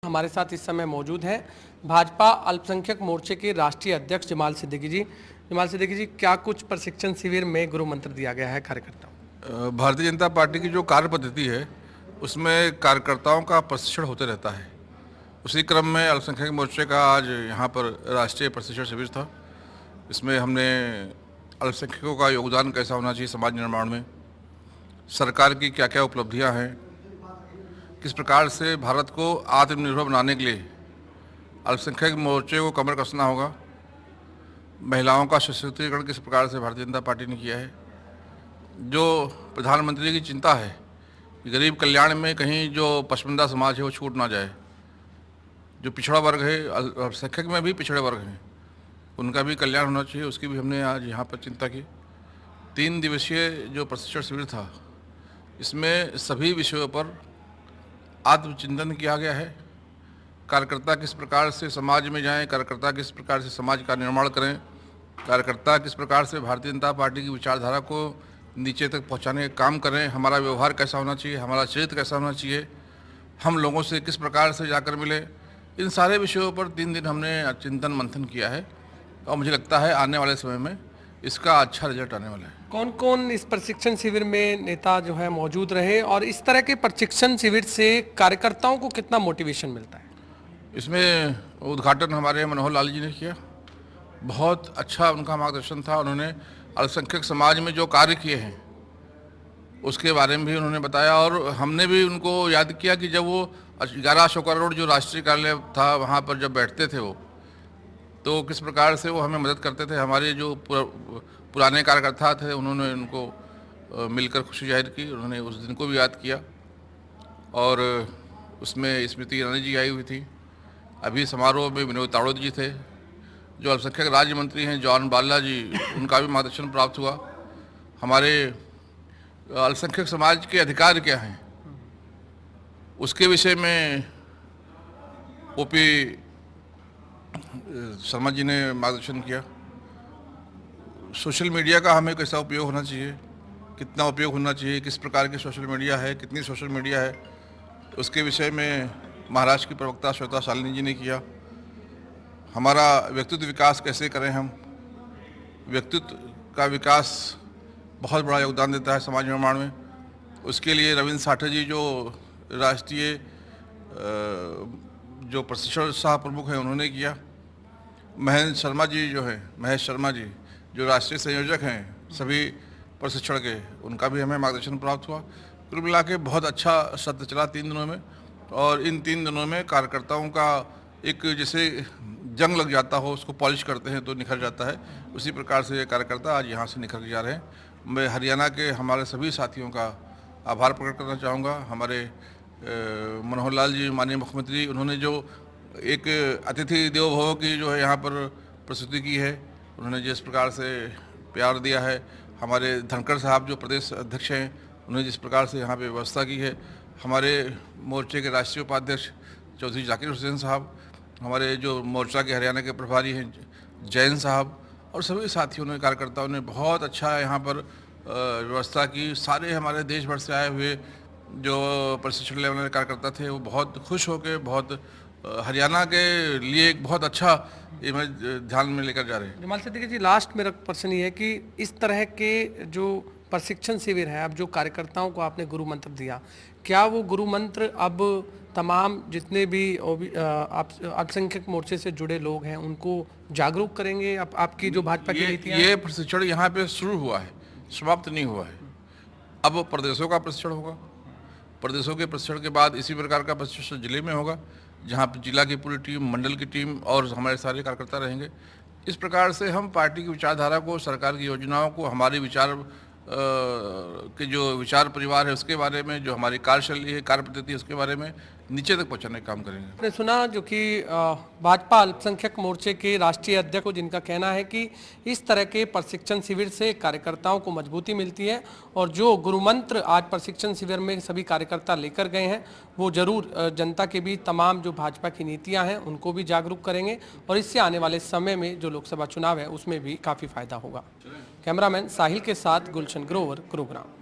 हमारे साथ इस समय मौजूद हैं भाजपा अल्पसंख्यक मोर्चे के राष्ट्रीय अध्यक्ष जमाल सिद्दीकी जी। जमाल सिद्दीकी जी, क्या कुछ प्रशिक्षण शिविर में गुरु मंत्र दिया गया है कार्यकर्ताओं? भारतीय जनता पार्टी की जो कार्य पद्धति है उसमें कार्यकर्ताओं का प्रशिक्षण होते रहता है। उसी क्रम में अल्पसंख्यक मोर्चे का आज यहाँ पर राष्ट्रीय प्रशिक्षण शिविर था। इसमें हमने अल्पसंख्यकों का योगदान कैसा होना चाहिए समाज निर्माण में, सरकार की क्या क्या उपलब्धियाँ हैं, किस प्रकार से भारत को आत्मनिर्भर बनाने के लिए अल्पसंख्यक मोर्चे को कमर कसना होगा, महिलाओं का सशक्तिकरण किस प्रकार से भारतीय जनता पार्टी ने किया है, जो प्रधानमंत्री की चिंता है कि गरीब कल्याण में कहीं जो पसमानदा समाज है वो छूट ना जाए, जो पिछड़ा वर्ग है, अल्पसंख्यक में भी पिछड़े वर्ग हैं, उनका भी कल्याण होना चाहिए, उसकी भी हमने आज यहाँ पर चिंता की। 3 दिवसीय जो प्रशिक्षण शिविर था इसमें सभी विषयों पर आत्मचिंतन किया गया है। कार्यकर्ता किस प्रकार से समाज में जाएं, कार्यकर्ता किस प्रकार से समाज का निर्माण करें, कार्यकर्ता किस प्रकार से भारतीय जनता पार्टी की विचारधारा को नीचे तक पहुंचाने का काम करें, हमारा व्यवहार कैसा होना चाहिए, हमारा चरित्र कैसा होना चाहिए, हम लोगों से किस प्रकार से जाकर मिले, इन सारे विषयों पर 3 दिन हमने चिंतन मंथन किया है और मुझे लगता है आने वाले समय में इसका अच्छा रिजल्ट आने वाला है। कौन कौन इस प्रशिक्षण शिविर में नेता जो है मौजूद रहे और इस तरह के प्रशिक्षण शिविर से कार्यकर्ताओं को कितना मोटिवेशन मिलता है? इसमें उद्घाटन हमारे मनोहर लाल जी ने किया, बहुत अच्छा उनका मार्गदर्शन था। उन्होंने अल्पसंख्यक समाज में जो कार्य किए हैं उसके बारे में भी उन्होंने बताया और हमने भी उनको याद किया कि जब वो 1100 करोड़ जो राष्ट्रीय कार्यालय था वहाँ पर जब बैठते थे वो, तो किस प्रकार से वो हमें मदद करते थे। हमारे जो पुराने कार्यकर्ता थे उन्होंने उनको मिलकर खुशी जाहिर की, उन्होंने उस दिन को भी याद किया और उसमें स्मृति ईरानी जी आई हुई थी। अभी समारोह में विनोद तावड़े जी थे, जो अल्पसंख्यक राज्य मंत्री हैं जॉन बाला जी, उनका भी मार्गदर्शन प्राप्त हुआ। हमारे अल्पसंख्यक समाज के अधिकार क्या हैं उसके विषय में ओपी शर्मा जी ने मार्गदर्शन किया। सोशल मीडिया का हमें कैसा उपयोग होना चाहिए, कितना उपयोग होना चाहिए, किस प्रकार की सोशल मीडिया है, कितनी सोशल मीडिया है, उसके विषय में महाराष्ट्र की प्रवक्ता श्वेता शालिनी जी ने किया। हमारा व्यक्तित्व विकास कैसे करें, हम व्यक्तित्व का विकास बहुत बड़ा योगदान देता है समाज निर्माण में, उसके लिए रविंद्र साठे जी जो राष्ट्रीय जो प्रशिक्षण सह प्रमुख हैं उन्होंने किया। महेश शर्मा जी जो राष्ट्रीय संयोजक हैं सभी प्रशिक्षण के, उनका भी हमें मार्गदर्शन प्राप्त हुआ। कुल मिला के बहुत अच्छा सत्र चला 3 दिनों में और इन 3 दिनों में कार्यकर्ताओं का एक जैसे जंग लग जाता हो उसको पॉलिश करते हैं तो निखर जाता है, उसी प्रकार से ये कार्यकर्ता आज यहाँ से निखर के जा रहे हैं। मैं हरियाणा के हमारे सभी साथियों का आभार प्रकट करना चाहूँगा। हमारे मनोहर लाल जी माननीय मुख्यमंत्री, उन्होंने जो एक अतिथि देवो भव की जो है यहाँ पर प्रस्तुति की है, उन्होंने जिस प्रकार से प्यार दिया है, हमारे धनखड़ साहब जो प्रदेश अध्यक्ष हैं उन्होंने जिस प्रकार से यहाँ पे व्यवस्था की है, हमारे मोर्चे के राष्ट्रीय उपाध्यक्ष चौधरी जाकिर हुसैन साहब, हमारे जो मोर्चा के हरियाणा के प्रभारी हैं जैन साहब और सभी साथियों ने, कार्यकर्ताओं ने बहुत अच्छा यहाँ पर व्यवस्था की। सारे हमारे देश भर से आए हुए जो प्रशिक्षण लेने वाले कार्यकर्ता थे वो बहुत खुश होकर बहुत हरियाणा के लिए एक बहुत अच्छा इमेज ध्यान में लेकर जा रहे हैं। जमाल सिद्दीकी जी, लास्ट मेरा प्रश्न ये है कि इस तरह के जो प्रशिक्षण शिविर है, अब जो कार्यकर्ताओं को आपने गुरु मंत्र दिया, क्या वो गुरु मंत्र अब तमाम जितने भी अल्पसंख्यक मोर्चे से जुड़े लोग हैं उनको जागरूक करेंगे? आपकी जो भाजपा की नीतियां ये प्रशिक्षण यहाँ पे शुरू हुआ है, समाप्त नहीं हुआ है। अब प्रदेशों का प्रशिक्षण होगा, प्रदेशों के प्रशिक्षण के बाद इसी प्रकार का प्रशिक्षण जिले में होगा, जहाँ पर जिला की पूरी टीम, मंडल की टीम और हमारे सारे कार्यकर्ता रहेंगे। इस प्रकार से हम पार्टी की विचारधारा को, सरकार की योजनाओं को, हमारे विचार के जो विचार परिवार है उसके बारे में, जो हमारी कार्यशैली है, कार्य पद्धति है, उसके बारे में नीचे तक पहुंचाने का काम करेंगे। आपने सुना जो कि भाजपा अल्पसंख्यक मोर्चे के राष्ट्रीय अध्यक्ष को, जिनका कहना है कि इस तरह के प्रशिक्षण शिविर से कार्यकर्ताओं को मजबूती मिलती है और जो गुरु मंत्र आज प्रशिक्षण शिविर में सभी कार्यकर्ता लेकर गए हैं वो जरूर जनता के बीच तमाम जो भाजपा की नीतियां हैं उनको भी जागरूक करेंगे और इससे आने वाले समय में जो लोकसभा चुनाव है उसमें भी काफ़ी फायदा होगा। कैमरामैन साहिल के साथ गुलशन ग्रोवर, गुरुग्राम।